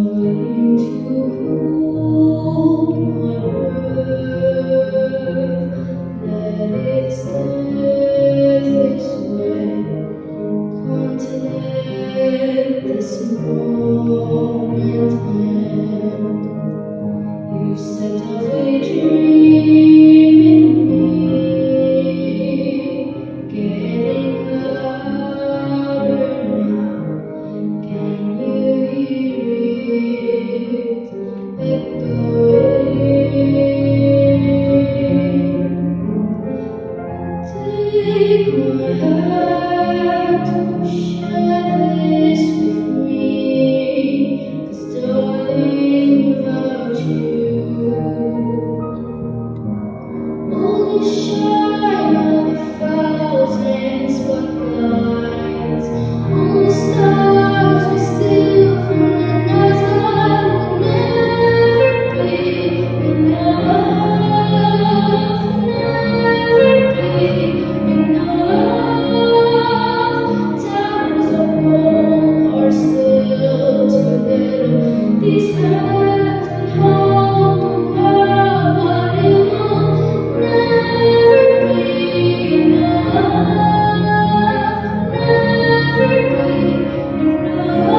trying to hold my breath, let it stay this way. Can't let this moment end. You set off a dream in me, getting louder now. Can you hear it echoing? Take my hand, share this with me, 'cause darling, without you, all the shine of a thousand spotlights, all the stars we steal from the night sky will never be enough, never be enough. Towers of gold are still together. These hands that hold the world, but it will never be enough, never be enough.